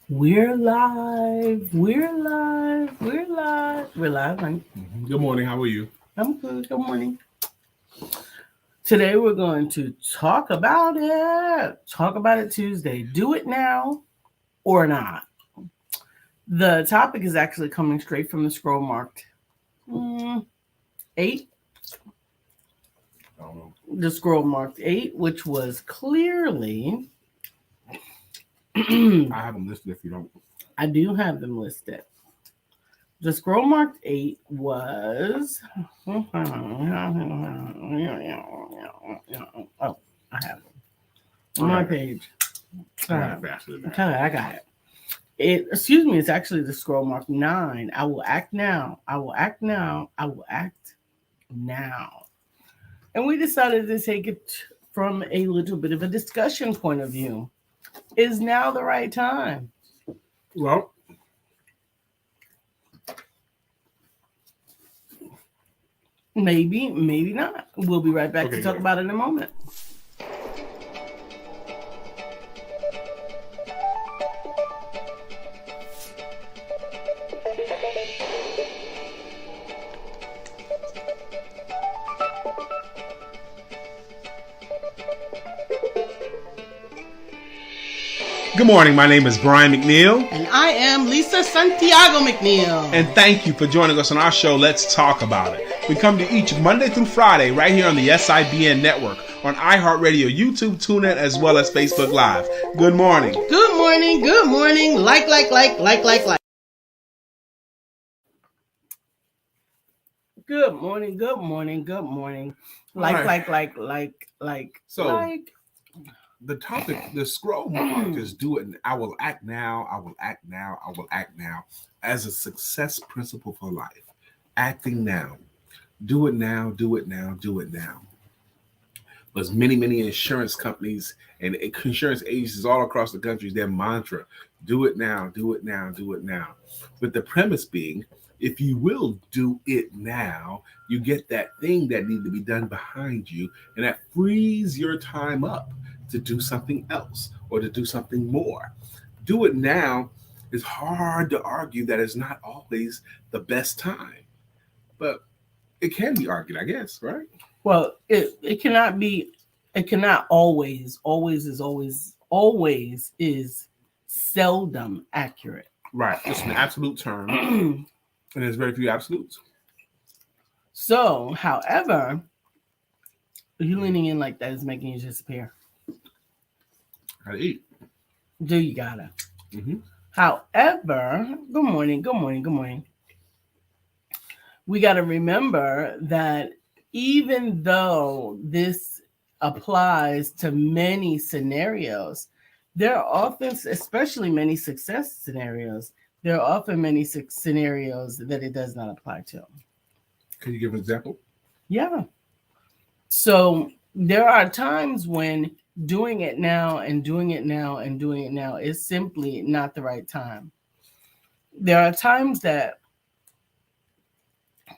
We're live. We're live. We're live. We're live. Good morning. How are you? I'm good. Good morning. Today we're going to talk about it. Talk about it Tuesday. Do it now or not. The topic is actually coming straight from the scroll marked 8. I don't know. The scroll marked 8, which was clearly. I have them listed if you don't. I do have them listed. The scroll marked 8 was. Oh, I have it on my page. Faster than that. I got it. Excuse me, it's actually the scroll mark 9. I will act now. I will act now. I will act now. And we decided to take it from a little bit of a discussion point of view. Is now the right time? Well, maybe, maybe not. We'll be right back to talk about it in a moment. good morning. My name is Brian McNeill. And I am Lisa Santiago McNeill. And thank you for joining us on our show, Let's Talk About It. We come to each Monday through Friday right here on the SIBN network, on iHeartRadio, YouTube, TuneIn, as well as Facebook Live. Good morning. Good morning. Good morning. Like. Good morning. Good morning. Good morning. Like. So, the topic, the scroll mark is do it. I will act now. I will act now. I will act now as a success principle for life. Acting now. Do it now. Do it now. Do it now. There's many insurance companies and insurance agencies all across the country, their mantra, do it now, do it now, do it now. But the premise being, if you will do it now, you get that thing that needs to be done behind you, and that frees your time up to do something else or to do something more. Do it now is hard to argue that it's not always the best time, but it can be argued, I guess, right? Well, it cannot be. It cannot always. Always is seldom accurate. Right. It's an absolute term, and there's very few absolutes. So, however, you leaning in like that is making you disappear. Gotta eat. Do you gotta? Mm-hmm. However, good morning. We got to remember that even though this applies to many scenarios, there are often, especially many success scenarios, there are often many scenarios that it does not apply to. Can you give an example? Yeah. So there are times when doing it now is simply not the right time. There are times that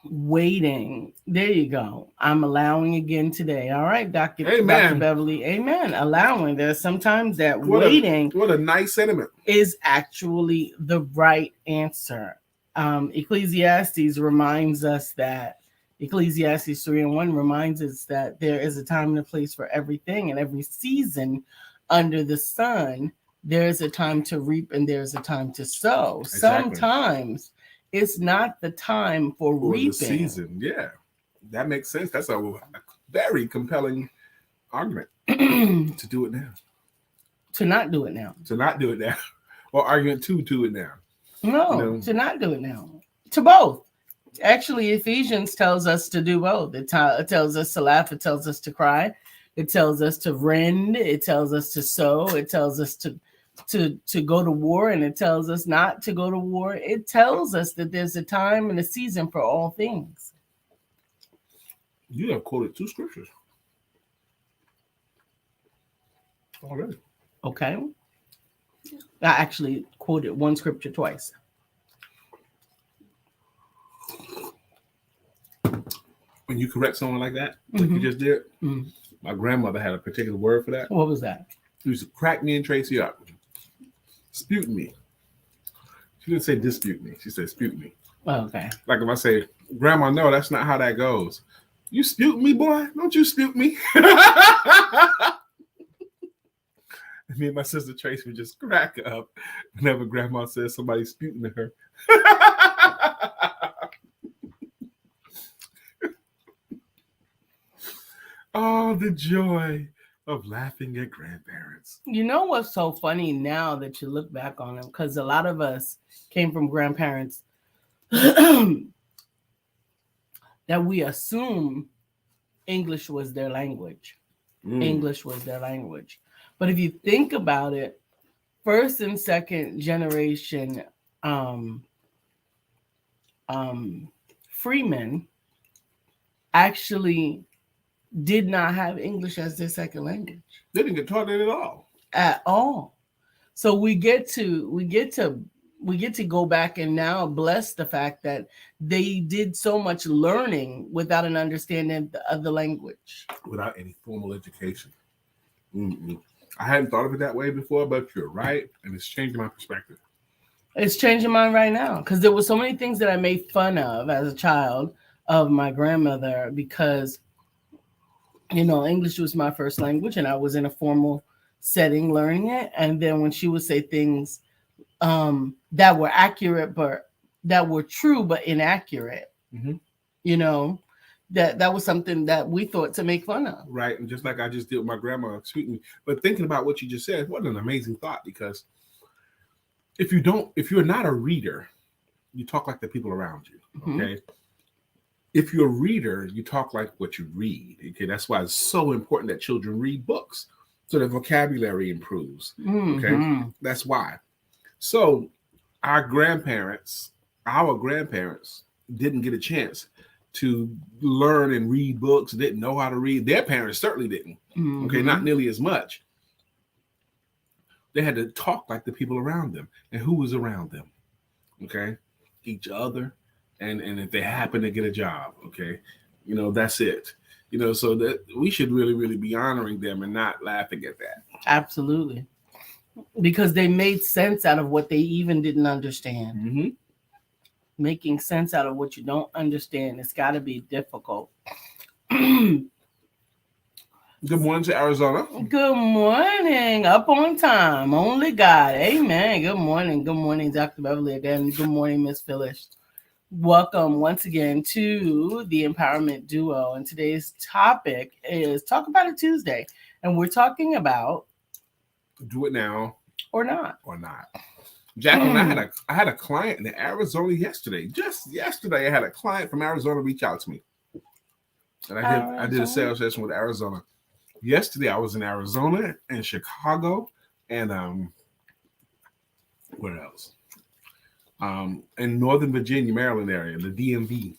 waiting. There you go. I'm allowing again today. All right, Dr. Beverly. Amen. Allowing. There's sometimes that waiting. What a nice sentiment. Is actually the right answer. Ecclesiastes reminds us that Ecclesiastes 3:1 reminds us that there is a time and a place for everything, and every season under the sun, there's a time to reap and there's a time to sow. Exactly. Sometimes it's not the time for reaping. The season, yeah, that makes sense. That's a very compelling argument to do it now. To not do it now. To not do it now, or argument to do it now. No, to not do it now. To both. Actually, Ephesians tells us to do both. It tells us to laugh. It tells us to cry. It tells us to rend. It tells us to sow. It tells us to go to war, and it tells us not to go to war. It tells us that there's a time and a season for all things. You have quoted 2 scriptures already. Okay. I actually quoted 1 scripture twice. When you correct someone like that, like you just did, my grandmother had a particular word for that. What was that? She used to crack me and Tracy up, disputing me. She didn't say dispute me. She said dispute me. Oh, okay. Like if I say, Grandma, no, that's not how that goes. You spute me, boy? Don't you spute me? Me and my sister Tracy would just crack up whenever Grandma says somebody's sputing at her. Oh, the joy of laughing at grandparents. You know what's so funny now that you look back on them? Because a lot of us came from grandparents that we assume English was their language. English was their language. But if you think about it, first and second generation freemen actually did not have English as their second language. They didn't get taught it at all. At all. So we get to go back and now bless the fact that they did so much learning without an understanding of the language. Without any formal education. Mm-mm. I hadn't thought of it that way before, but you're right, and it's changing my perspective. It's changing mine right now because there were so many things that I made fun of as a child of my grandmother because, you know, English was my first language and I was in a formal setting learning it. And then when she would say things that were accurate, but that were true, but inaccurate, you know, that was something that we thought to make fun of. Right. And just like I just did with my grandma, speaking, but thinking about what you just said, what an amazing thought, because if you're not a reader, you talk like the people around you. Okay. If you're a reader, you talk like what you read. Okay. That's why it's so important that children read books so their vocabulary improves. Okay. That's why. So our grandparents didn't get a chance to learn and read books, didn't know how to read. Their parents certainly didn't. Okay, not nearly as much. They had to talk like the people around them. And who was around them? Okay, each other. And if they happen to get a job, okay, you know, that's it. You know, so that we should really, really be honoring them and not laughing at that. Absolutely. Because they made sense out of what they even didn't understand. Making sense out of what you don't understand, it's got to be difficult. Good morning to Arizona. Good morning. Up on time. Only God. Amen. Good morning. Good morning, Dr. Beverly again. Good morning, Miss Phyllis. Welcome once again to the Empowerment Duo. And today's topic is Talk About It Tuesday. And we're talking about do it now or not. Or not. Jacqueline, I had a client in Arizona yesterday. Just yesterday, I had a client from Arizona reach out to me. And I did a sales session with Arizona. Yesterday, I was in Arizona and Chicago and where else? In Northern Virginia, Maryland area, the DMV.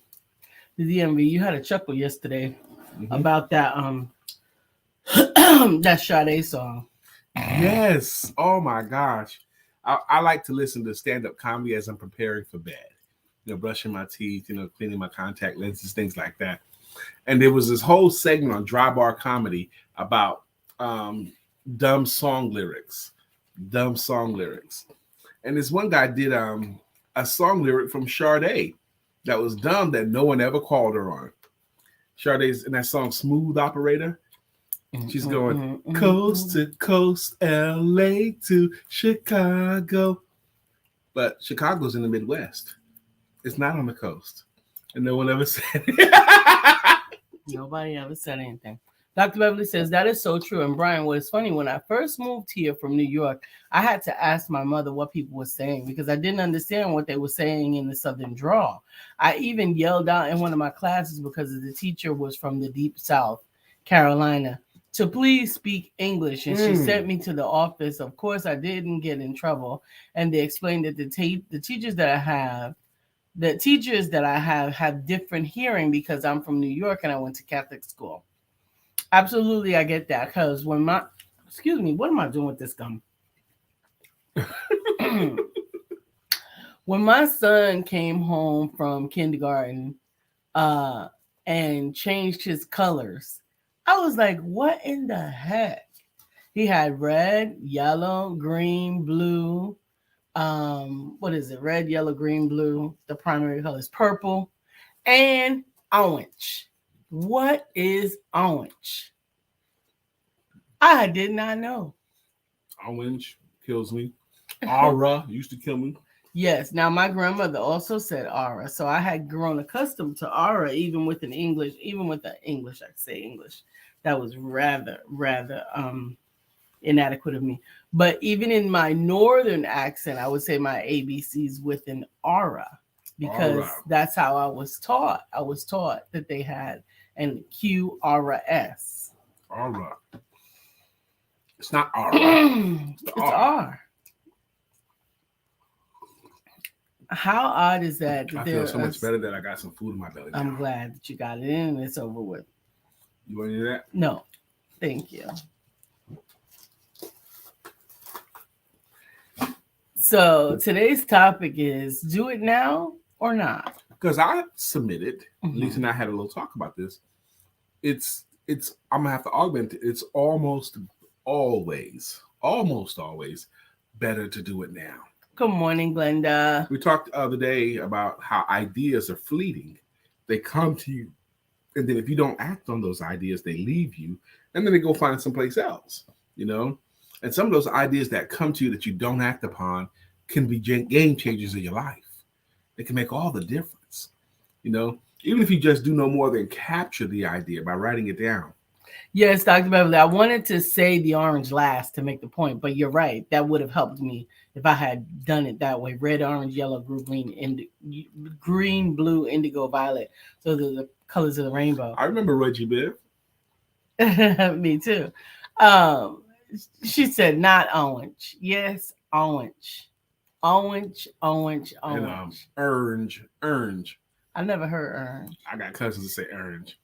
The DMV. You had a chuckle yesterday about that that Sade song. Yes. Oh my gosh. I like to listen to stand-up comedy as I'm preparing for bed. You know, brushing my teeth, you know, cleaning my contact lenses, things like that. And there was this whole segment on Dry Bar Comedy about dumb song lyrics. And this one guy did a song lyric from Sade that was dumb that no one ever called her on. Sade's in that song Smooth Operator. She's going coast to coast, LA to Chicago. But Chicago's in the Midwest. It's not on the coast. And no one ever said it. Nobody ever said anything. Dr. Beverly says, that is so true. And Brian, what is funny, when I first moved here from New York, I had to ask my mother what people were saying because I didn't understand what they were saying in the Southern drawl. I even yelled out in one of my classes because the teacher was from the deep South Carolina to please speak English. And she sent me to the office. Of course, I didn't get in trouble. And they explained that the teachers that I have different hearing because I'm from New York and I went to Catholic school. Absolutely, I get that. Because what am I doing with this gum? When my son came home from kindergarten and changed his colors, I was like, what in the heck? He had red, yellow, green, blue, What is it? Red, yellow, green, blue. The primary color is purple and orange. What is orange? I did not know. Orange kills me. Aura used to kill me. Yes. Now my grandmother also said aura, so I had grown accustomed to aura, even with the English. I say English. That was rather inadequate of me. But even in my northern accent, I would say my ABCs with an aura, because that's how I was taught. I was taught that they had an QRS. Aura. It's not aura. It's R. How odd is that? I feel so much better that I got some food in my belly now. I'm glad that you got it in and it's over with. You want to do that? No, thank you. So today's topic is do it now or not. Because I submitted, Lisa and I had a little talk about this. It's I'm gonna have to augment it. It's almost always better to do it now. Good morning, Glenda. We talked the other day about how ideas are fleeting. They come to you, and then if you don't act on those ideas, they leave you, and then they go find someplace else, you know? And some of those ideas that come to you that you don't act upon can be game changers in your life. They can make all the difference, you know? Even if you just do no more than capture the idea by writing it down. Yes, Dr. Beverly, I wanted to say the orange last to make the point, but you're right. That would have helped me if I had done it that way. Red, orange, yellow, green, blue, indigo, violet. So they're the colors of the rainbow. I remember Reggie Bibb. Me too. She said not orange. Yes, orange. Orange. And orange. I never heard orange. I got cousins that say orange.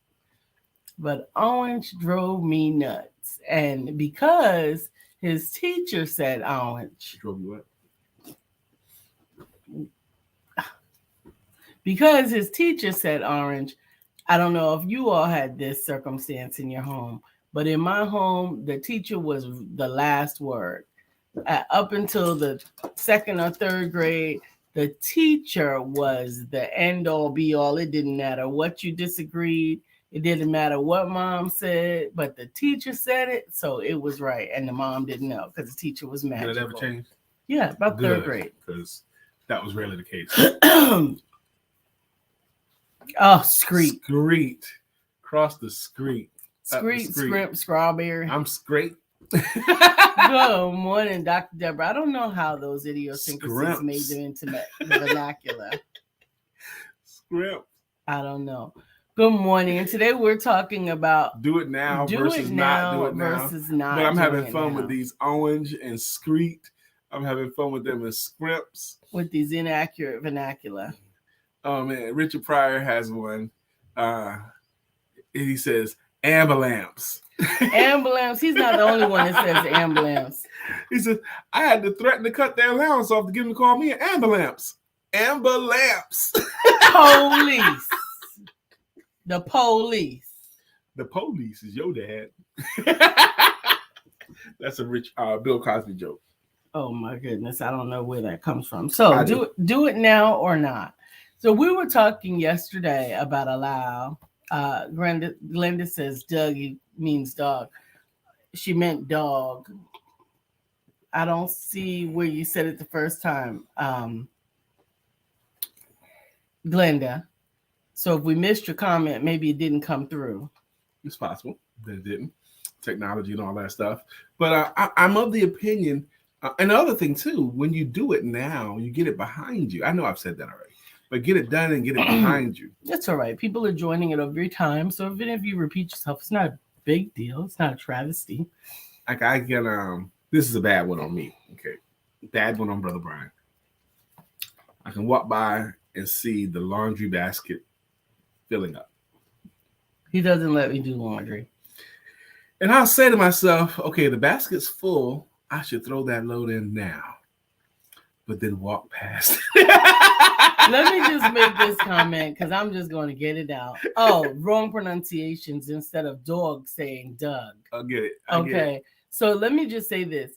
But orange drove me nuts. And because his teacher said orange. Drove you what? Because his teacher said orange, I don't know if you all had this circumstance in your home, but in my home, the teacher was the last word. Up until the second or third grade, the teacher was the end all be all. It didn't matter what you disagreed. It didn't matter what mom said, but the teacher said it, so it was right. And the mom didn't know because the teacher was magical. Did it ever change? Yeah, about third grade. Because that was rarely the case. Oh, screet. Cross the screet. Scrimp, strawberry. I'm scrape. Good morning, Dr. Deborah. I don't know how those idiosyncrasies made them into the vernacular. Scrimp. I don't know. Good morning. And today we're talking about do it now versus not do it now. But I'm having fun with these orange and screet. I'm having fun with them as scrimps. With these inaccurate vernacular. Oh man, Richard Pryor has one. He says ambulance. Ambulance. He's not the only one that says ambulance. He says, I had to threaten to cut their allowance off to get him to call me an ambulance. Ambulance. Police. The police. The police is your dad. That's a rich Bill Cosby joke. Oh my goodness, I don't know where that comes from. So do it now or not. So we were talking yesterday about allow. Glenda says Dougie means dog. She meant dog. I don't see where you said it the first time, Glenda. So if we missed your comment, maybe it didn't come through. It's possible that it didn't. Technology and all that stuff. But I'm of the opinion, and the other thing too, when you do it now, you get it behind you. I know I've said that already, but get it done and get it behind you. That's all right. People are joining it every time. So even if you repeat yourself, it's not a big deal. It's not a travesty. Like I can, this is a bad one on me. Okay. Bad one on Brother Brian. I can walk by and see the laundry basket filling up. He doesn't let me do laundry. And I'll say to myself, okay, the basket's full. I should throw that load in now. But then walk past. Let me just make this comment because I'm just going to get it out. Oh, wrong pronunciations instead of dog saying Doug. I'll get it. Okay. So let me just say this.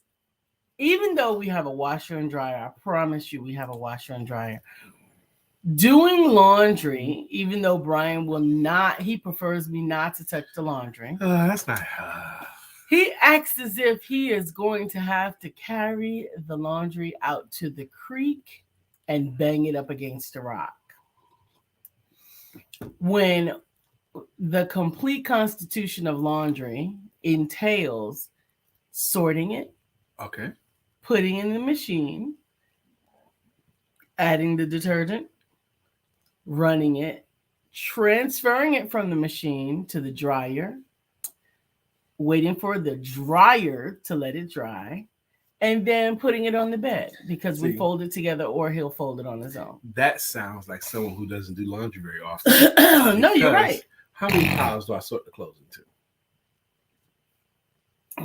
even though we have a washer and dryer, I promise you we have a washer and dryer. Doing laundry, even though Brian will not, he prefers me not to touch the laundry. That's not. He acts as if he is going to have to carry the laundry out to the creek and bang it up against a rock. When the complete constitution of laundry entails sorting it, Okay. putting in the machine, adding the detergent, running it, transferring it from the machine to the dryer, waiting for the dryer to let it dry, and then putting it on the bed because we fold it together or he'll fold it on his own. That sounds like someone who doesn't do laundry very often. No, you're right. How many piles do I sort the clothes into?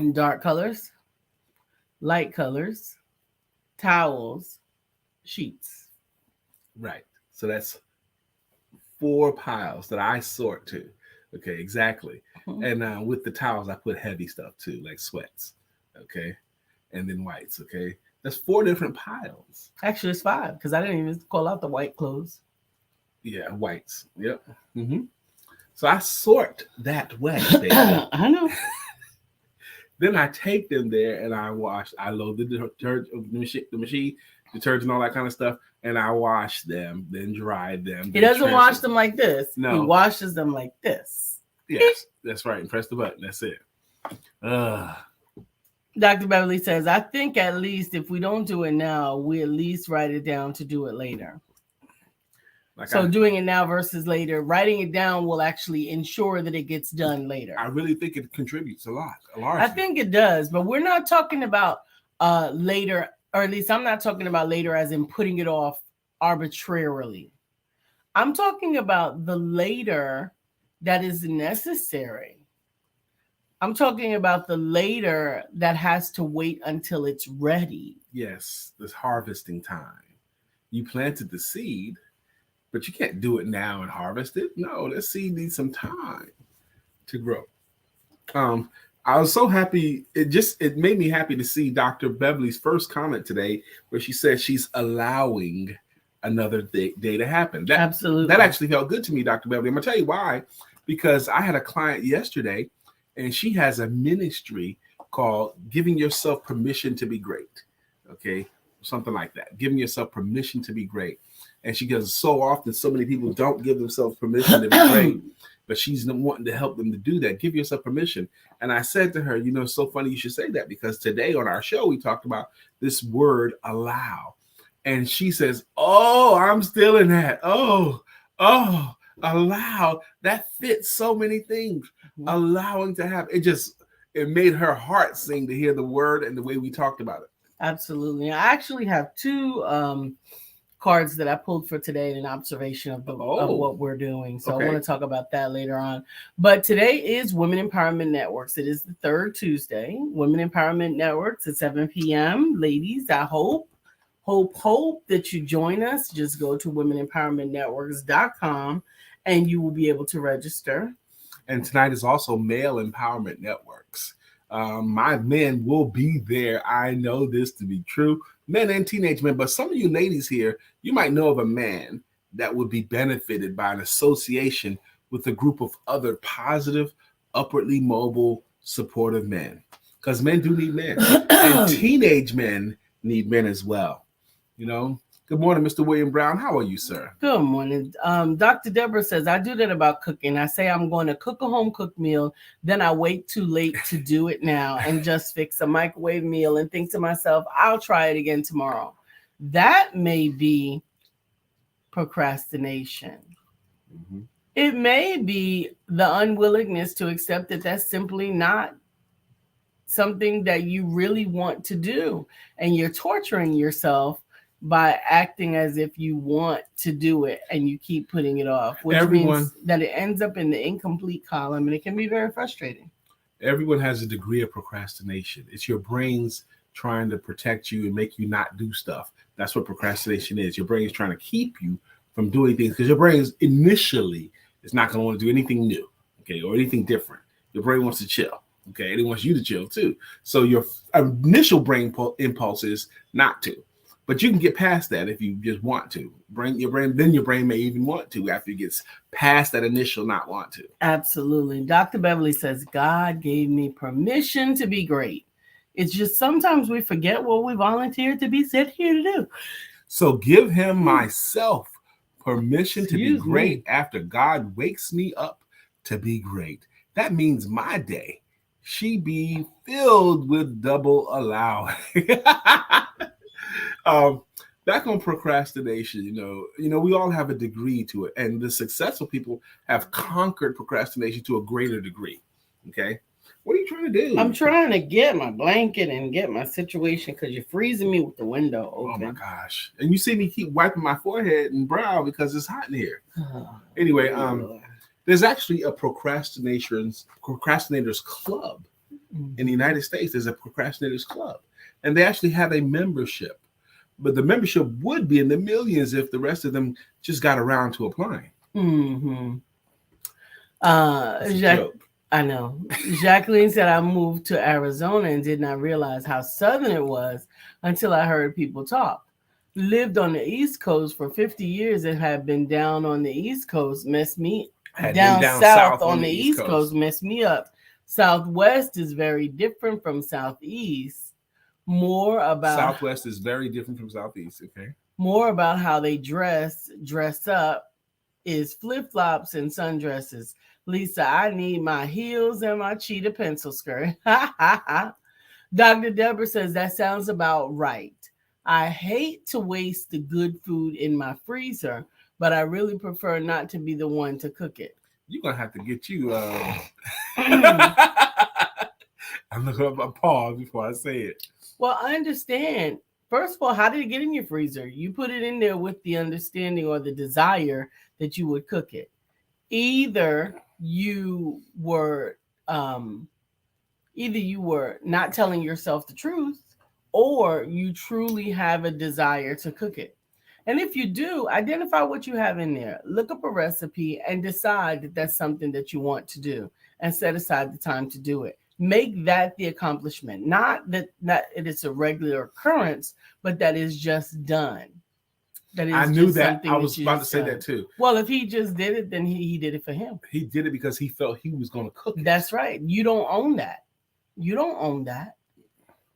In dark colors, light colors, towels, sheets. Right. So that's 4 piles that I sort to. Okay, exactly. Mm-hmm. And with the towels, I put heavy stuff too, like sweats. Okay. And then whites. Okay. That's 4 different piles. Actually, it's 5 because I didn't even call out the white clothes. Yeah, whites. Yep. Mm-hmm. So I sort that way. I know. Then I take them there and I wash. I load the detergent, the machine, detergent, all that kind of stuff, and I wash them, then dry them. He doesn't wash them like this. No. He washes them like this. Yes, that's right. And press the button. That's it. Dr. Beverly says, I think at least if we don't do it now, we at least write it down to do it later. So doing it now versus later, writing it down will actually ensure that it gets done later. I really think it contributes a lot. I think it does, but we're not talking about later, or at least I'm not talking about later as in putting it off arbitrarily. I'm talking about the later that is necessary. I'm talking about the later that has to wait until it's ready. Yes, this harvesting time. You planted the seed, but you can't do it now and harvest it. No, that seed needs some time to grow. I was so happy. It made me happy to see Dr. Beverly's first comment today, where she said she's allowing another day to happen. Absolutely. That actually felt good to me, Dr. Beverly. I'm going to tell you why. Because I had a client yesterday, and she has a ministry called Giving Yourself Permission to Be Great. Okay, something like that. Giving yourself permission to be great. And she goes, so often, so many people don't give themselves permission to be great, but she's wanting to help them to do that. Give yourself permission. And I said to her, it's so funny you should say that, because today on our show, we talked about this word allow. And she says, oh, I'm still in that. Oh, allow. That fits so many things. Mm-hmm. Allowing to have it made her heart sing to hear the word and the way we talked about it. Absolutely. I actually have 2 cards that I pulled for today, an observation of what we're doing. So okay. I want to talk about that later on. But today is Women Empowerment Networks. It is the 3rd Tuesday. Women Empowerment Networks at 7 p.m. Ladies, I hope that you join us. Just go to womenempowermentnetworks.com and you will be able to register. And tonight is also Male Empowerment Networks. My men will be there. I know this to be true. Men and teenage men, but some of you ladies here, you might know of a man that would be benefited by an association with a group of other positive, upwardly mobile, supportive men. Because men do need men. And teenage men need men as well. Good morning, Mr. William Brown. How are you, sir? Good morning. Dr. Deborah says, I do that about cooking. I say I'm going to cook a home-cooked meal. Then I wait too late to do it now and just fix a microwave meal and think to myself, I'll try it again tomorrow. That may be procrastination. Mm-hmm. It may be the unwillingness to accept that that's simply not something that you really want to do. And you're torturing yourself by acting as if you want to do it and you keep putting it off, which means that it ends up in the incomplete column, and it can be very frustrating. Everyone has a degree of procrastination. It's your brain's trying to protect you and make you not do stuff. That's what procrastination is. Your brain is trying to keep you from doing things because your brain initially is not going to want to do anything new, okay, or anything different. Your brain wants to chill. Okay, and it wants you to chill too. So your initial brain impulse is not to, but you can get past that if you just want to. Then your brain may even want to after it gets past that initial not want to. Absolutely. Dr. Beverly says, God gave me permission to be great. It's just sometimes we forget what we volunteered to be sent here to do. So give him myself permission to be Excuse great me. after God wakes me up to be great. That means my day she be filled with double allowance. Back on procrastination, we all have a degree to it, and the successful people have conquered procrastination to a greater degree. Okay, what are you trying to do? I'm trying to get my blanket and get my situation because you're freezing me with the window open. Oh my gosh! And you see me keep wiping my forehead and brow because it's hot in here. Anyway, there's actually a procrastinators club in the United States. There's a procrastinators club, and they actually have a membership. But the membership would be in the millions if the rest of them just got around to applying. Mm-hmm. I know. Jacqueline said, I moved to Arizona and did not realize how southern it was until I heard people talk. Lived on the East Coast for 50 years and have been down on the East Coast, down south on the East Coast messed me up. Southwest is very different from Southeast. Southwest is very different from Southeast. Okay. More about how they dress up is flip-flops and sundresses. Lisa, I need my heels and my cheetah pencil skirt. Dr. Deborah says that sounds about right. I hate to waste the good food in my freezer, but I really prefer not to be the one to cook it. You're going to have to get you... I'm going to pause before I say it. Well, I understand. First of all, how did it get in your freezer? You put it in there with the understanding or the desire that you would cook it. Either you were not telling yourself the truth, or you truly have a desire to cook it. And if you do, identify what you have in there. Look up a recipe and decide that that's something that you want to do, and set aside the time to do it. Make that the accomplishment, not that it is a regular occurrence, but that is just done. That is. I knew that. I was about to say that too. Well, if he just did it, then he did it for him. He did it because he felt he was going to cook it. That's right. You don't own that. You don't own that.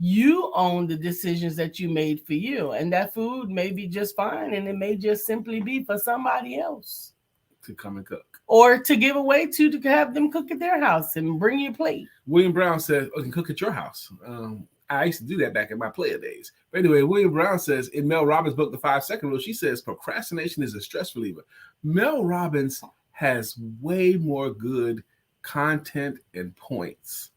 You own the decisions that you made for you, and that food may be just fine, and it may just simply be for somebody else to come and cook. Or to give away to have them cook at their house and bring you a plate. William Brown says, I can cook at your house. I used to do that back in my player days. But anyway, William Brown says, in Mel Robbins' book, The 5-Second Rule, she says, procrastination is a stress reliever. Mel Robbins has way more good content and points.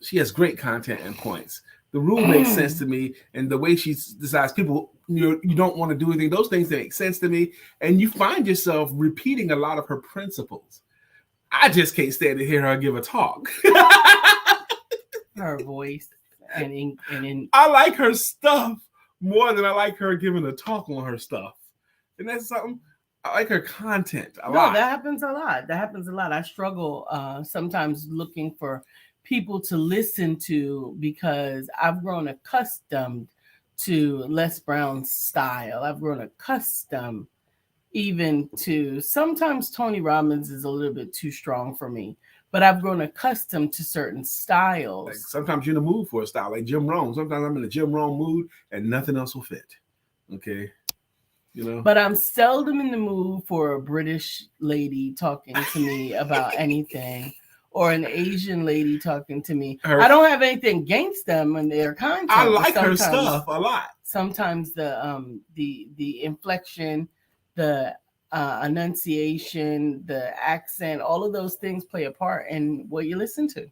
She has great content and points. The rule makes sense to me, and the way she decides people, you don't want to do anything, those things make sense to me, and you find yourself repeating a lot of her principles. I just can't stand to hear her give a talk. Her voice and I like her stuff more than I like her giving a talk on her stuff. And that's something. I like her content a lot. That happens a lot. I struggle sometimes looking for people to listen to because I've grown accustomed to Les Brown's style. I've grown accustomed even to sometimes Tony Robbins is a little bit too strong for me, but I've grown accustomed to certain styles. Like sometimes you're in the mood for a style, like Jim Rohn. Sometimes I'm in a Jim Rohn mood and nothing else will fit. Okay. But I'm seldom in the mood for a British lady talking to me about anything. Or an Asian lady talking to me. I don't have anything against them and their content. I like her stuff a lot. Sometimes the inflection, the enunciation, the accent, all of those things play a part in what you listen to.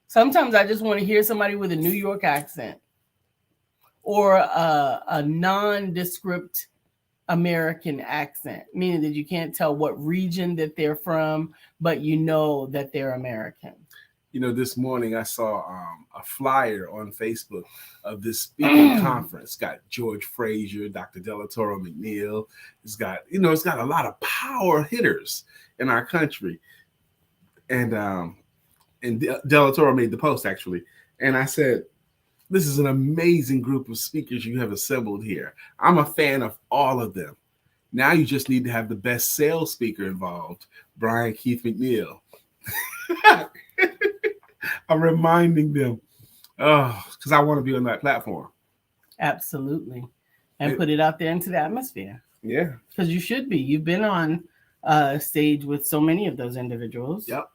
Sometimes I just want to hear somebody with a New York accent or a nondescript American accent, meaning that you can't tell what region that they're from, but you know that they're American. This morning I saw a flyer on Facebook of this speaking conference. It's got George Frazier, Dr. Delatoro McNeill. It's got a lot of power hitters in our country. And and Del Toro made the post actually, and I said, "This is an amazing group of speakers you have assembled here. I'm a fan of all of them. Now you just need to have the best sales speaker involved, Brian Keith McNeill." I'm reminding them, because I want to be on that platform. Absolutely. And put it out there into the atmosphere. Yeah. Because you should be. You've been on stage with so many of those individuals. Yep.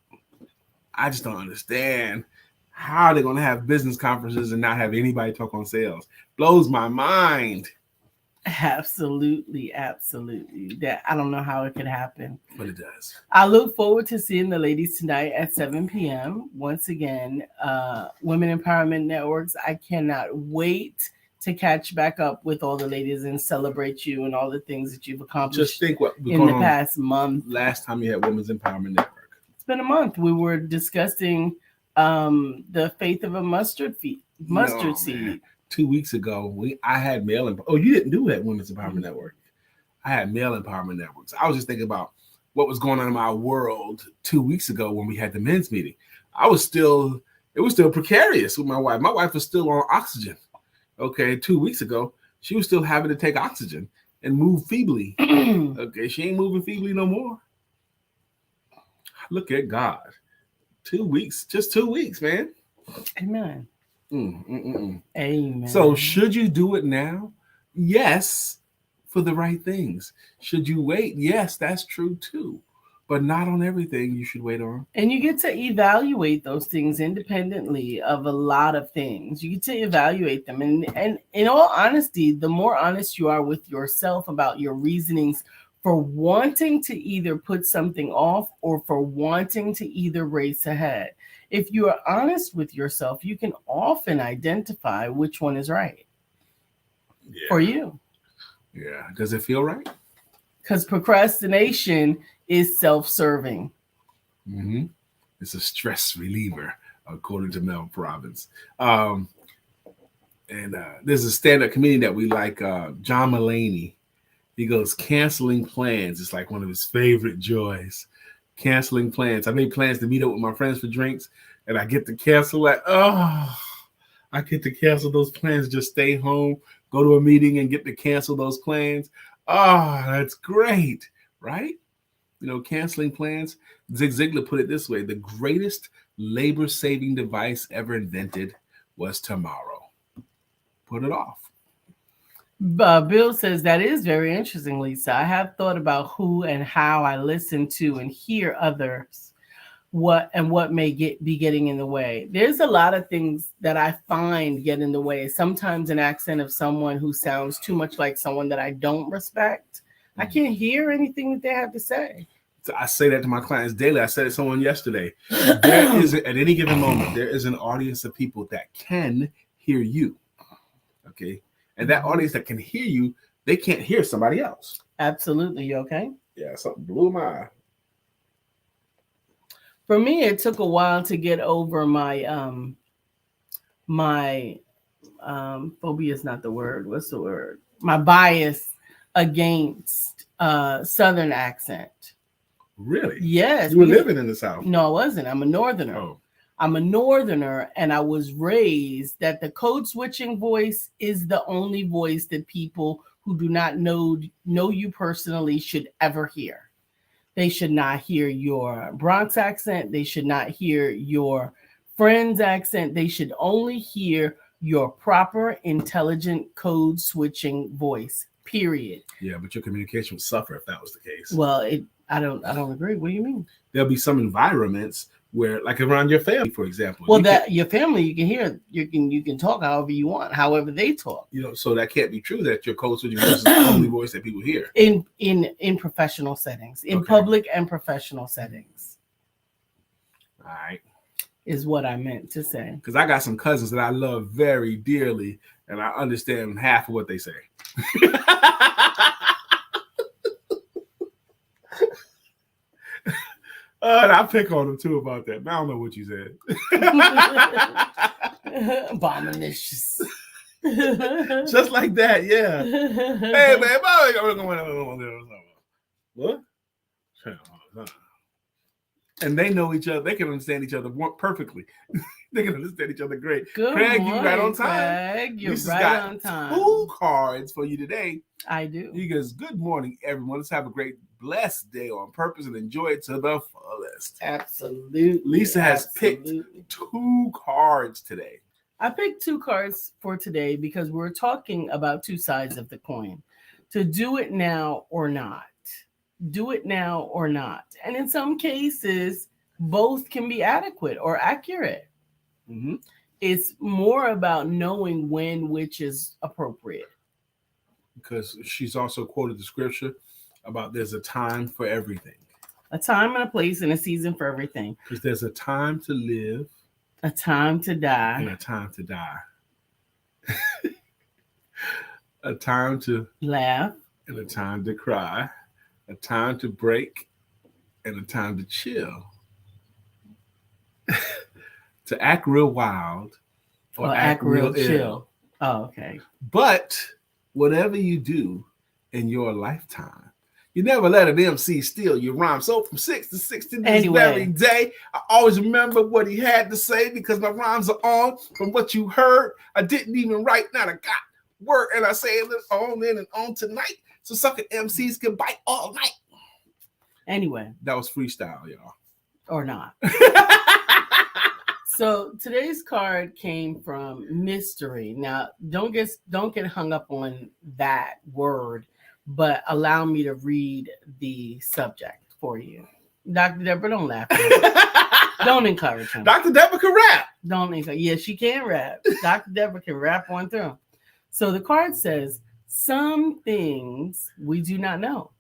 I just don't understand how they're going to have business conferences and not have anybody talk on sales. Blows my mind. Absolutely. That I don't know how it could happen. But it does. I look forward to seeing the ladies tonight at 7 p.m. Once again, Women Empowerment Networks. I cannot wait to catch back up with all the ladies and celebrate you and all the things that you've accomplished. Just think what in the past month. Last time you had Women's Empowerment Network. It's been a month. We were discussing the faith of a mustard seed. Man. 2 weeks ago, I had male empowerment. Oh, you didn't do that Women's Empowerment Network. I had male empowerment networks. I was just thinking about what was going on in my world 2 weeks ago when we had the men's meeting. It was still precarious with my wife. My wife was still on oxygen. Okay, 2 weeks ago, she was still having to take oxygen and move feebly. Okay, she ain't moving feebly no more. Look at God. 2 weeks, just 2 weeks, man. Amen. Amen. So should you do it now? Yes, for the right things. Should you wait? Yes, that's true too. But not on everything you should wait on. And you get to evaluate those things independently of a lot of things. You get to evaluate them. And in all honesty, the more honest you are with yourself about your reasonings for wanting to either put something off or for wanting to either race ahead. If you are honest with yourself, you can often identify which one is right for you. Yeah. Does it feel right? Because procrastination is self-serving. Mm-hmm. It's a stress reliever, according to Mel Robbins. And there's a stand-up comedian that we like, John Mulaney. He goes, canceling plans is like one of his favorite joys. Canceling plans. I made plans to meet up with my friends for drinks, and I get to cancel that. I get to cancel those plans, just stay home, go to a meeting and get to cancel those plans. That's great, right? You know, canceling plans. Zig Ziglar put it this way: the greatest labor-saving device ever invented was tomorrow. Put it off. Bill says that is very interesting, Lisa. I have thought about who and how I listen to and hear others, what may be getting in the way. There's a lot of things that I find get in the way. Sometimes an accent of someone who sounds too much like someone that I don't respect. I can't hear anything that they have to say. I say that to my clients daily. I said it to someone yesterday. There is, at any given moment, there is an audience of people that can hear you. Okay. And that audience that can hear you, they can't hear somebody else. Absolutely. You okay? Yeah, something blew my eye. For me, it took a while to get over my phobia is not the word. What's the word? My bias against Southern accent. Really? Yes. You were living in the South. No, I wasn't. I'm a Northerner. Oh. I'm a Northerner, and I was raised that the code switching voice is the only voice that people who do not know you personally should ever hear. They should not hear your Bronx accent. They should not hear your friend's accent. They should only hear your proper, intelligent code switching voice, period. Yeah, but your communication would suffer if that was the case. Well, I don't agree. What do you mean? There'll be some environments where, like around your family, for example. Well, your family, you can hear, you can talk however you want, however they talk. You know, so that can't be true that your code switching voice is the only voice that people hear. In professional settings, in public and professional settings. All right. Is what I meant to say. Because I got some cousins that I love very dearly, and I understand half of what they say. And I pick on them too about that. I don't know what you said. Abominatious. Just like that, yeah. Hey man, what? And they know each other. They can understand each other perfectly. They can understand each other great. Good Craig, morning, you right on time. Craig. You're Lisa's right got on time. 2 cards for you today. I do. He goes, good morning, everyone. Let's have a great, blessed day on purpose and enjoy it to the fullest. Absolutely. Lisa has picked 2 cards today. I picked 2 cards for today because we're talking about 2 sides of the coin. To do it now or not. Do it now or not. And in some cases, both can be adequate or accurate. Mm-hmm. It's more about knowing when which is appropriate. Because she's also quoted the scripture about there's a time for everything. A time and a place and a season for everything. Because there's a time to live. A time to die. And a time to die. A time to laugh. And a time to cry. A time to break. And a time to chill. To act real wild. Or act real chill. Oh, okay. But whatever you do in your lifetime, you never let an MC steal your rhyme. So from 6 to 6 to this very day, I always remember what he had to say because my rhymes are on from what you heard. I didn't even write, not a got word, and I say it on in and on tonight. So sucker MCs can bite all night. Anyway. That was freestyle, y'all. Or not. So today's card came from mystery. Now, don't get hung up on that word, but allow me to read the subject for you. Dr. Deborah, don't laugh at him. Don't encourage him. Dr. Deborah can rap. Don't encourage. Yeah, she can rap. Dr. Deborah can rap on through. So the card says, some things we do not know.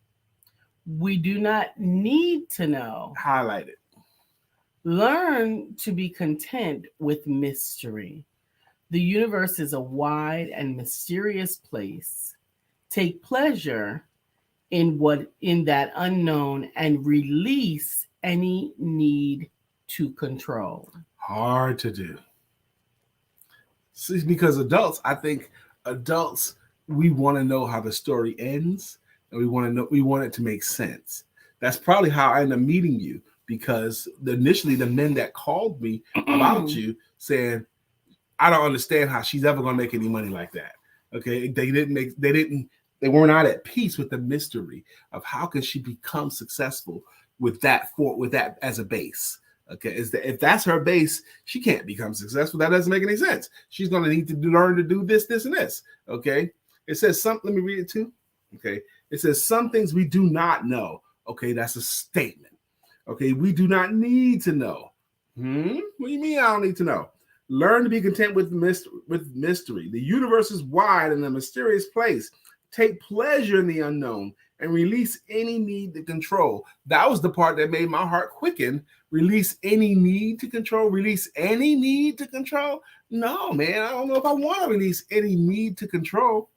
We do not need to know. Highlight it. Learn to be content with mystery. The universe is a wide and mysterious place. Take pleasure in that unknown and release any need to control. Hard to do. See, because I think adults, we want to know how the story ends, and we want it to make sense. That's probably how I ended up meeting you. Because initially the men that called me about you saying, I don't understand how she's ever going to make any money like that. Okay. They weren't out at peace with the mystery of how can she become successful with that as a base. Okay. If that's her base, she can't become successful. That doesn't make any sense. She's going to need to learn to do this, this, and this. Okay. It says something. Let me read it too. Okay. It says some things we do not know. Okay. That's a statement. Okay, we do not need to know. What do you mean I don't need to know? Learn to be content with mystery. The universe is wide and a mysterious place. Take pleasure in the unknown and release any need to control. That was the part that made my heart quicken. Release any need to control. Release any need to control. No, man, I don't know if I want to release any need to control.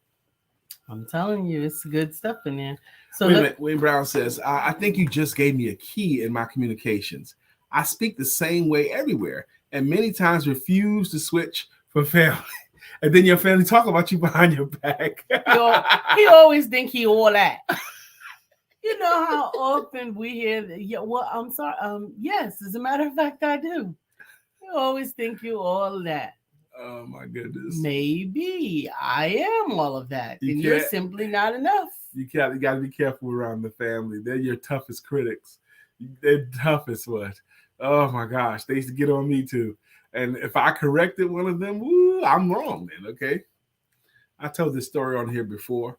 I'm telling you, it's good stuff in there. So wait a minute. Wayne Brown says, I think you just gave me a key in my communications. I speak the same way everywhere and many times refuse to switch for family. And then your family talk about you behind your back. He always think he all that. You know how often we hear that, yeah, well, I'm sorry. Yes, as a matter of fact, I do. You always think you all that. Oh my goodness. Maybe I am all of that. And you're simply not enough. You got to be careful around the family. They're your toughest critics. They're toughest one. Oh my gosh. They used to get on me too. And if I corrected one of them, woo, I'm wrong then, okay? I told this story on here before.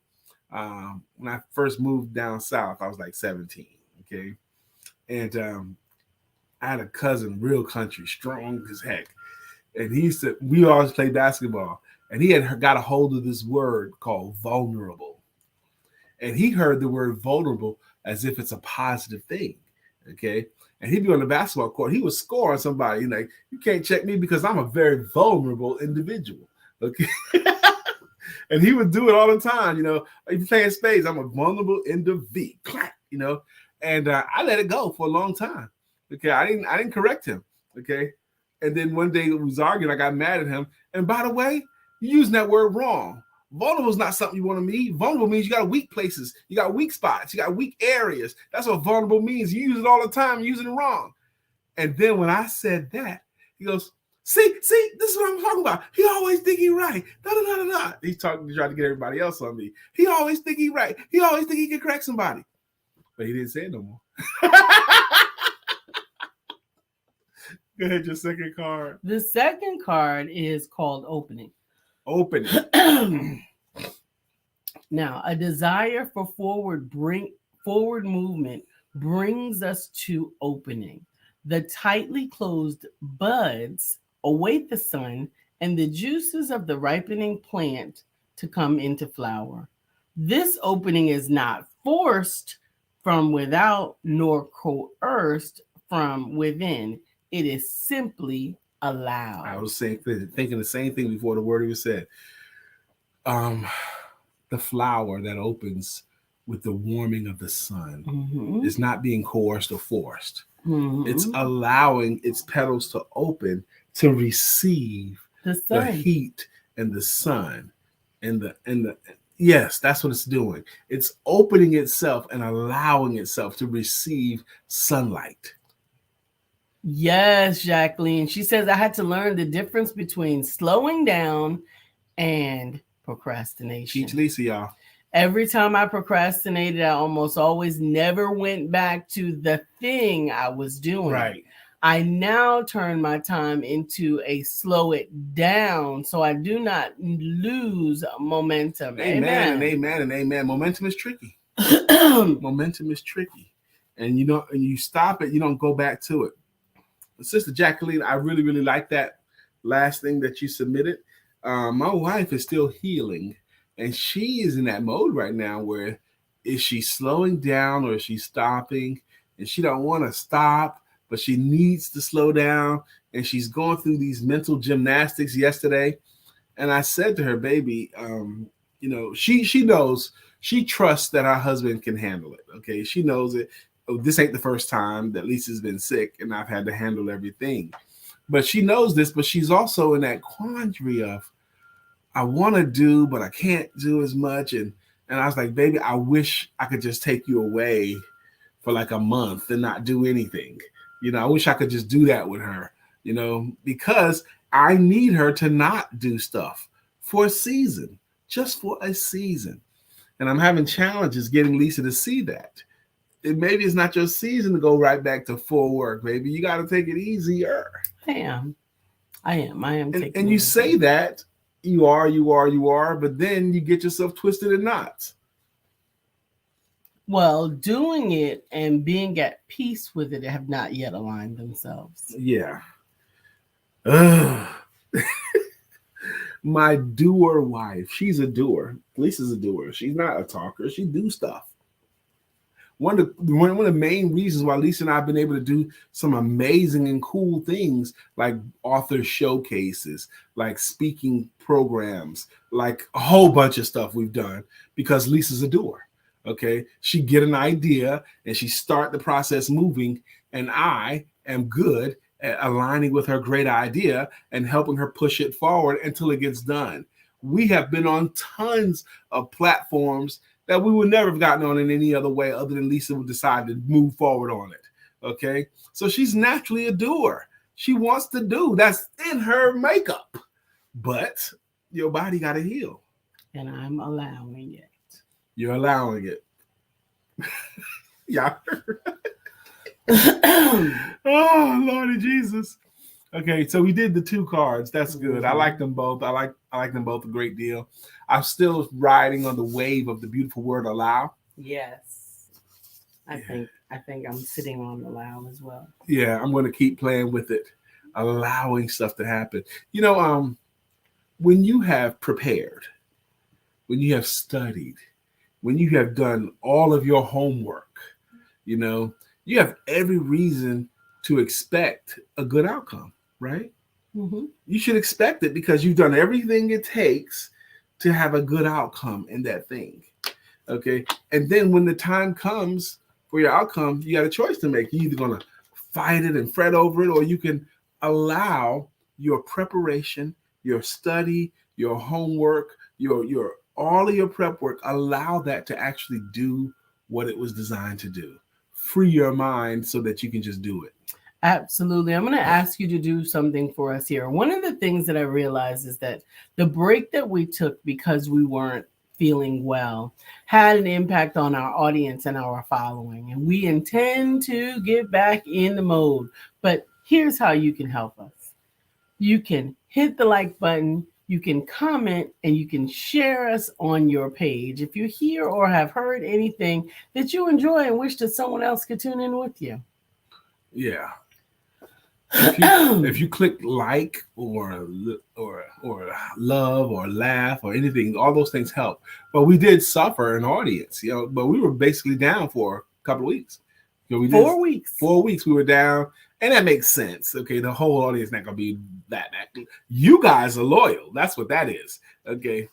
When I first moved down south, I was like 17, okay? And I had a cousin, real country, strong as heck. And we always played basketball. And he had got a hold of this word called vulnerable. And he heard the word vulnerable as if it's a positive thing, okay? And he'd be on the basketball court. He would score on somebody. Like, you can't check me because I'm a very vulnerable individual, okay? And he would do it all the time, you know. If you're playing spades, I'm a vulnerable individual, you know. And I let it go for a long time, okay? I didn't correct him, okay? And then one day we was arguing. I got mad at him. And by the way, you're using that word wrong. Vulnerable is not something you want to mean. Vulnerable means you got weak places. You got weak spots. You got weak areas. That's what vulnerable means. You use it all the time. You're using it wrong. And then when I said that, he goes, see, this is what I'm talking about. He always think he right. Da, da, da, da, da. He's trying to get everybody else on me. He always think he right. He always think he can correct somebody. But he didn't say it no more. Go ahead, your second card. The second card is called opening. Opening. Now, a desire for forward movement brings us to opening. The tightly closed buds await the sun and the juices of the ripening plant to come into flower. This opening is not forced from without nor coerced from within. It is simply allowed. I was thinking the same thing before the word was said. The flower that opens with the warming of the sun is not being coerced or forced. It's allowing its petals to open to receive the heat and the sun and the yes, that's what it's doing. It's opening itself and allowing itself to receive sunlight. Yes, Jacqueline. She says, I had to learn the difference between slowing down and procrastination. Teach Lisa, y'all. Every time I procrastinated, I almost always never went back to the thing I was doing. Right. I now turn my time into a slow it down so I do not lose momentum. Amen and amen and amen. Momentum is tricky. Momentum is tricky. And you stop it, you don't go back to it. Sister Jacqueline, I really, really like that last thing that you submitted. My wife is still healing, and she is in that mode right now where is she slowing down or is she stopping? And she don't want to stop, but she needs to slow down. And she's going through these mental gymnastics yesterday. And I said to her, baby, she knows, she trusts that her husband can handle it. Okay, she knows it. This ain't the first time that Lisa's been sick and I've had to handle everything. But she knows this, but she's also in that quandary of, I want to do, but I can't do as much. And I was like, baby, I wish I could just take you away for like a month and not do anything. I wish I could just do that with her, because I need her to not do stuff for a season, just for a season. And I'm having challenges getting Lisa to see that. Maybe it's not your season to go right back to full work, baby. You got to take it easier. I am. And you say that you are, but then you get yourself twisted in knots. Well, doing it and being at peace with it have not yet aligned themselves. Yeah. My doer wife, she's a doer. Lisa's a doer. She's not a talker. She do stuff. One of the main reasons why Lisa and I have been able to do some amazing and cool things like author showcases, like speaking programs, like a whole bunch of stuff we've done because Lisa's a doer. Okay, she get an idea and she start the process moving, and I am good at aligning with her great idea and helping her push it forward until it gets done. We have been on tons of platforms that we would never have gotten on in any other way other than Lisa would decide to move forward on it. Okay, so she's naturally a doer. She wants to do. That's in her makeup. But your body got to heal. And I'm allowing it. You're allowing it. Yeah. Oh, Lordy Jesus. Okay, so we did the two cards. That's good. I like them both. I like them both a great deal. I'm still riding on the wave of the beautiful word allow. Yes. I think I'm sitting on allow as well. Yeah, I'm going to keep playing with it, allowing stuff to happen. When you have prepared, when you have studied, when you have done all of your homework, you have every reason to expect a good outcome, right? Mm-hmm. You should expect it because you've done everything it takes to have a good outcome in that thing. Okay. And then when the time comes for your outcome, you got a choice to make. You're either going to fight it and fret over it, or you can allow your preparation, your study, your homework, your all of your prep work, allow that to actually do what it was designed to do. Free your mind so that you can just do it. Absolutely. I'm going to ask you to do something for us here. One of the things that I realized is that the break that we took because we weren't feeling well had an impact on our audience and our following. And we intend to get back in the mode. But here's how you can help us. You can hit the like button, you can comment, and you can share us on your page if you hear or have heard anything that you enjoy and wish that someone else could tune in with you. Yeah. If you click like or love or laugh or anything, all those things help. But we did suffer an audience, but we were basically down for a couple of weeks. We did 4 weeks. 4 weeks we were down, and that makes sense. Okay, the whole audience not gonna be that active. You guys are loyal. That's what that is. Okay.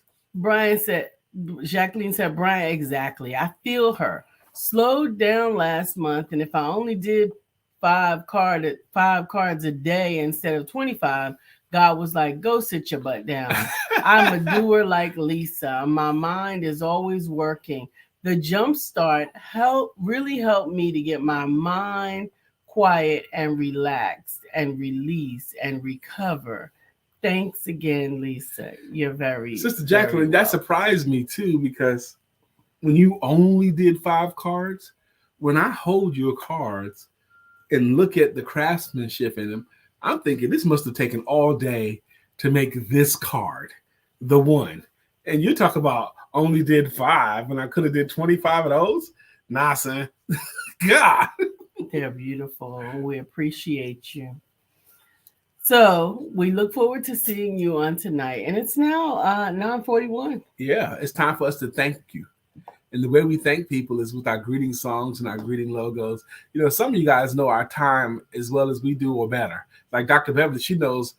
Jacqueline said, Brian, exactly. I feel her. Slowed down last month, and if I only did five cards a day instead of 25, God was like, go sit your butt down. I'm a doer like Lisa. My mind is always working. The jump start really helped me to get my mind quiet and relaxed and release and recover. Thanks again, Lisa. You're very Sister Jacqueline, very that surprised me too, because when you only did 5 cards, when I hold your cards and look at the craftsmanship in them, I'm thinking this must have taken all day to make this card, the one. And you talk about only did 5 when I could have did 25 of those. Nah, son. God. They're beautiful. We appreciate you. So we look forward to seeing you on tonight. And it's now 9:41. Yeah, it's time for us to thank you. And the way we thank people is with our greeting songs and our greeting logos. Some of you guys know our time as well as we do or better. Like Dr. Beverly, she knows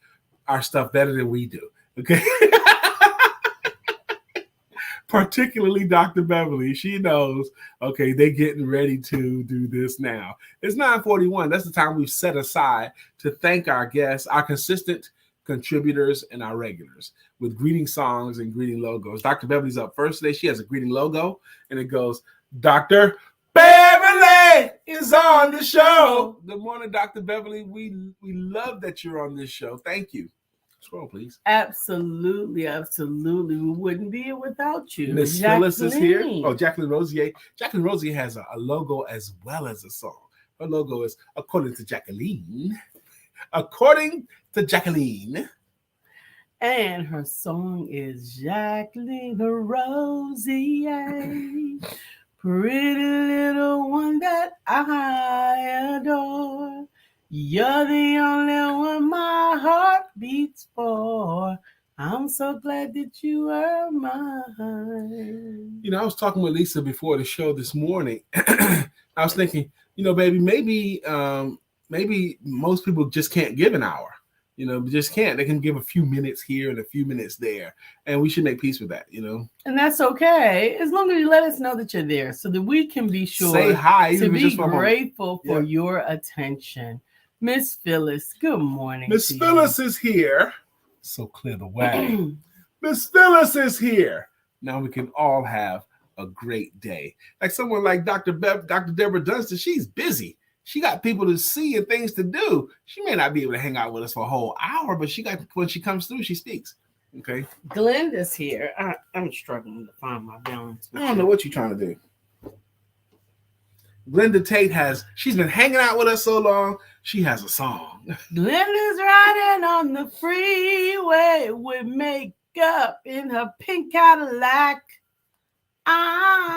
our stuff better than we do. Okay. Particularly Dr. Beverly, she knows, okay, they're getting ready to do this now. It's 9:41. That's the time we've set aside to thank our guests, our consistent contributors, and our regulars with greeting songs and greeting logos. Dr. Beverly's up first today. She has a greeting logo, and it goes, Dr. Beverly is on the show. Good morning, Dr. Beverly. We love that you're on this show. Thank you. Scroll, please. Absolutely. We wouldn't be here without you. Miss Phyllis is here. Oh, Jacqueline Rosier. Jacqueline Rosier has a logo as well as a song. Her logo is according to Jacqueline. And her song is Jacqueline Rosier, pretty little one that I adore. You're the only one my heart beats for. I'm so glad that you are mine. I was talking with Lisa before the show this morning. I was thinking, baby, maybe most people just can't give an hour. Just can't. They can give a few minutes here and a few minutes there. And we should make peace with that, And that's okay. As long as you let us know that you're there so that we can be sure say hi, to be grateful for your attention. Miss Phyllis, good morning. Miss Phyllis is here. So clear the way. Miss Phyllis is here. Now we can all have a great day. Like someone like Dr. Deborah Dunstan, she's busy. She got people to see and things to do. She may not be able to hang out with us for a whole hour, but when she comes through, she speaks. Okay. Glenda's here. I'm struggling to find my balance. I don't know what you're trying to do. Glenda Tate she's been hanging out with us so long, she has a song. Glenda's riding on the freeway with makeup in her pink Cadillac.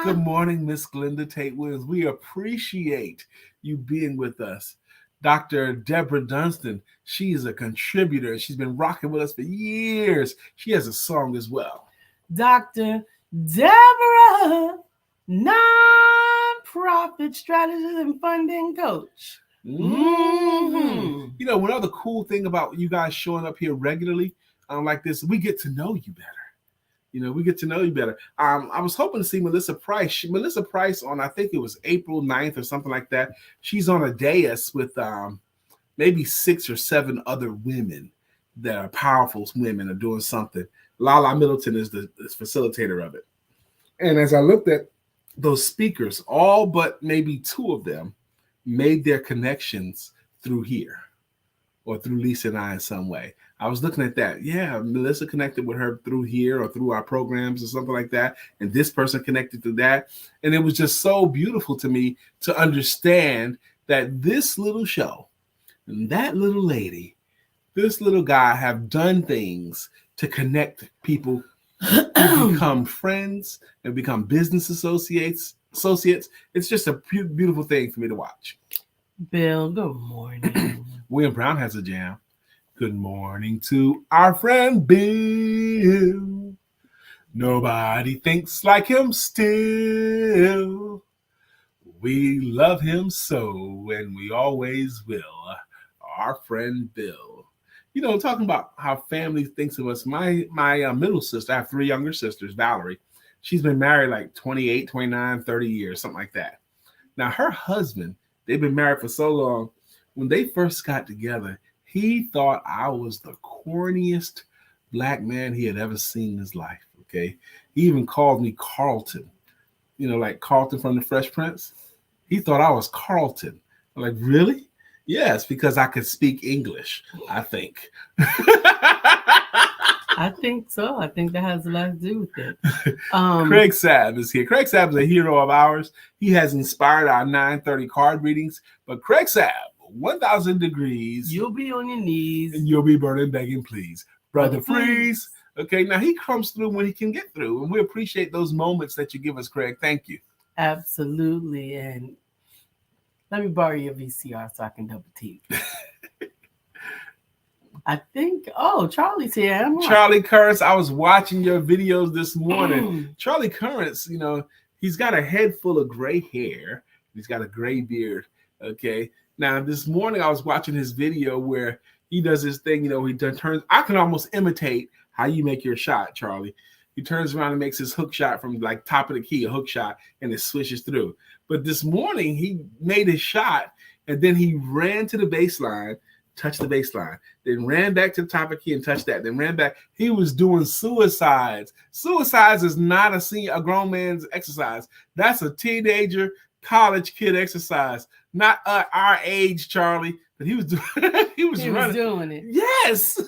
Good morning, Miss Glenda Tate Williams. We appreciate you being with us. Dr. Deborah Dunstan, she's a contributor. She's been rocking with us for years. She has a song as well. Dr. Deborah, nonprofit strategist and funding coach. Mm-hmm. One other cool thing about you guys showing up here regularly like this, we get to know you better. We get to know you better. I was hoping to see Melissa Price. Melissa Price on, I think it was April 9th or something like that. She's on a dais with maybe 6 or 7 other women that are powerful women are doing something. Lala Middleton is the facilitator of it. And as I looked at those speakers, all but maybe 2 of them made their connections through here or through Lisa and I in some way. I was looking at that. Yeah, Melissa connected with her through here or through our programs or something like that. And this person connected through that. And it was just so beautiful to me to understand that this little show and that little lady, this little guy have done things to connect people who become friends and become business associates. It's just a beautiful thing for me to watch. Bill, good morning. William Brown has a jam. Good morning to our friend Bill. Nobody thinks like him still. We love him so, and we always will. Our friend Bill. You know, talking about how family thinks of us. My middle sister, I have 3 younger sisters, Valerie. She's been married like 28, 29, 30 years, something like that. Now, her husband, they've been married for so long. When they first got together, he thought I was the corniest black man he had ever seen in his life, okay? He even called me Carlton, you know, like Carlton from The Fresh Prince. He thought I was Carlton. I'm like, really? Yes, because I could speak English, I think. I think so. I think that has a lot to do with it. Craig Sabb is here. Craig Sabb is a hero of ours. He has inspired our 9:30 card readings. But Craig Sabb, 1,000 degrees. You'll be on your knees. And you'll be burning, begging, please. Brother Freeze. Okay, now he comes through when he can get through. And we appreciate those moments that you give us, Craig. Thank you. Absolutely. And let me borrow your VCR so I can double take. I think, Charlie's here. Charlie Currents, I was watching your videos this morning. Charlie Currents, you know, he's got a head full of gray hair. He's got a gray beard, okay? Now, this morning I was watching his video where he does this thing, you know, he turns, I can almost imitate how you make your shot, Charlie. He turns around and makes his hook shot from like top of the key, a hook shot, and it swishes through. But this morning he made his shot and then he ran to the baseline, touched the baseline, then ran back to the top of the key and touched that, then ran back. He was doing suicides. Suicides is not a grown man's exercise. That's a teenager, college kid exercise. Not our age, Charlie, but he was doing he was doing it. Yes.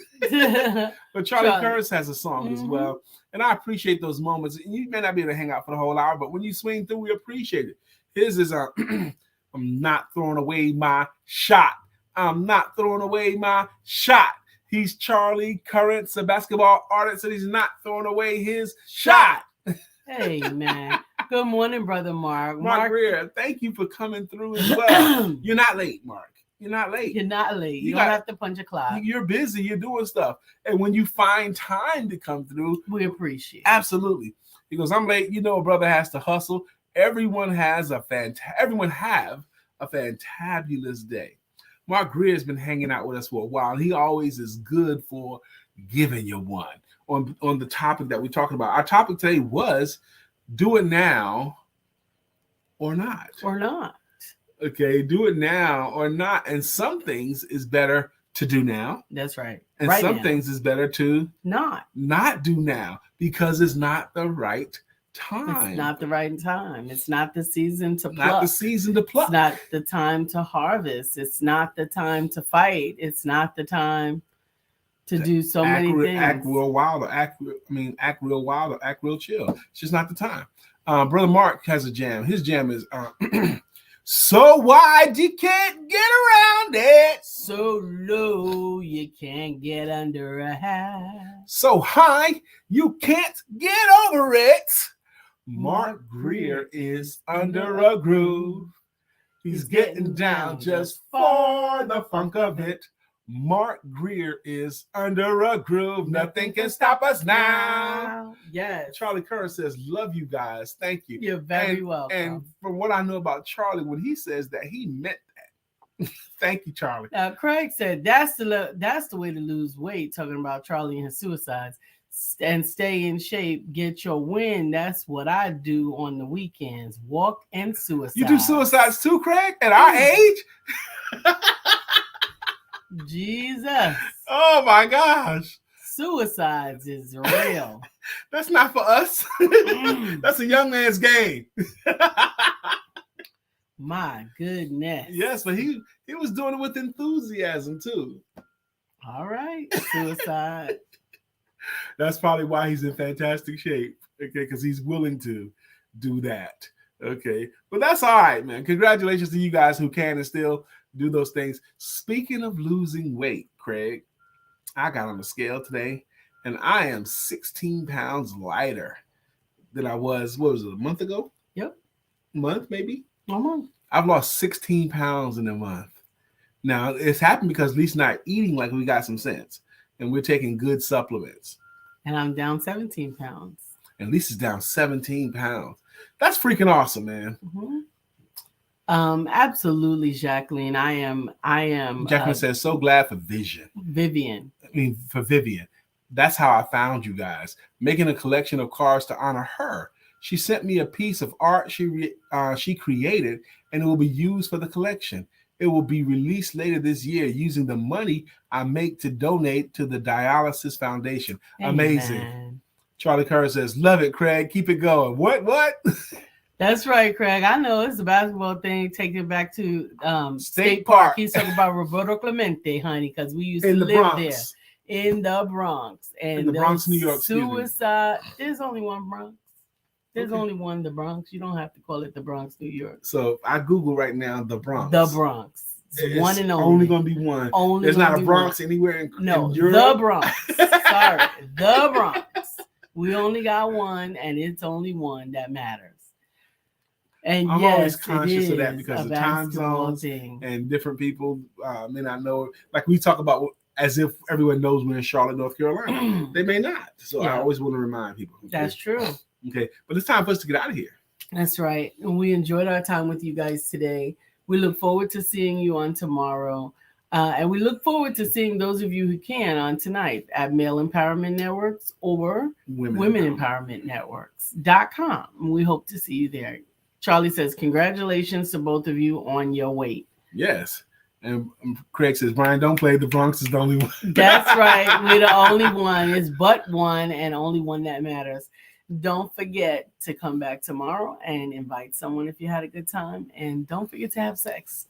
But Charlie Curtis has a song as well. And I appreciate those moments. You may not be able to hang out for the whole hour, but when you swing through, we appreciate it. His is I'm not throwing away my shot. I'm not throwing away my shot. He's Charlie Currents, a basketball artist, and he's not throwing away his shot. Hey, man. Good morning, Brother Mark. Mark Greer, thank you for coming through as well. You're not late, Mark. You're not late. You're not late. You don't have to punch a clock. You're busy. You're doing stuff. And when you find time to come through, we appreciate it. Absolutely. He goes, I'm late. You know, a brother has to hustle. Everyone have a fantabulous day. Mark Greer has been hanging out with us for a while. He always is good for giving you one. On the topic that we're talking about. Our topic today was do it now or not. Or not. Okay, do it now or not. And some things is better to do now. That's right. And right some now. things is better to not do now because it's not the right time. It's not the right time. It's not the season to pluck. Not the season to pluck. It's not the time to harvest. It's not the time to fight. It's not the time to do so many things. Act real wild or act real chill. It's just not the time. Brother Mark has a jam. His jam is so wide you can't get around it. So low you can't get under a hat. So high you can't get over it. Mark Greer is under a groove. He's getting down just for the funk of it. Mark Greer is under a groove. Nothing can stop us now. Yes. Charlie Curran says, love you guys. Thank you. You're very welcome. And from what I know about Charlie, when he says that, he meant that. Thank you, Charlie. Now, Craig said that's the way to lose weight, talking about Charlie and his suicides. And stay in shape, get your win. That's what I do on the weekends. Walk and suicide. You do suicides too, Craig? At our age? Jesus. Oh my gosh. Suicides is real. That's not for us. That's a young man's game. My goodness. Yes, but he was doing it with enthusiasm too. All right. Suicide. That's probably why he's in fantastic shape. Okay, because he's willing to do that. Okay, but that's all right, man. Congratulations to you guys who can and still do those things. Speaking of losing weight, Craig, I got on the scale today, and I am 16 pounds lighter than I was. What was it, a month ago? Yep. Month maybe. A month. I've lost 16 pounds in a month. Now it's happened because Lisa and I are eating like we got some sense, and we're taking good supplements. And I'm down 17 pounds. And Lisa's down 17 pounds. That's freaking awesome, man. Absolutely, Jacqueline. I am. Jacqueline says, so glad for Vivian. For Vivian. That's how I found you guys. Making a collection of cards to honor her. She sent me a piece of art she created, and it will be used for the collection. It will be released later this year using the money I make to donate to the Dialysis Foundation. Amen. Amazing. Charlie Kerr says, love it, Craig. Keep it going. What? That's right, Craig. I know it's a basketball thing. Take it back to State Park. He's talking about Roberto Clemente, honey, because we used in to the live Bronx. there in the Bronx. And in the Bronx, New York. Suicide. There's only one Bronx. There's only one, the Bronx. You don't have to call it the Bronx, New York. So I Google right now the Bronx. The Bronx. It's one and only going to be one. There's not a Bronx anywhere in Europe. The Bronx. Sorry, the Bronx. We only got one, and it's only one that matters. And I'm always conscious of that because of time zones thing. And different people may not know. Like we talk about as if everyone knows we're in Charlotte, North Carolina. They may not. So I always want to remind people. Okay? That's true. Okay, but it's time for us to get out of here. That's right. And we enjoyed our time with you guys today. We look forward to seeing you on tomorrow. And we look forward to seeing those of you who can on tonight at Male Empowerment Networks or Women Empowerment Networks.com. And we hope to see you there. Charlie says, congratulations to both of you on your weight. Yes. And Craig says, Brian, don't play. The Bronx is the only one. That's right. We're the only one. It's but one and only one that matters. Don't forget to come back tomorrow and invite someone if you had a good time. And don't forget to have sex.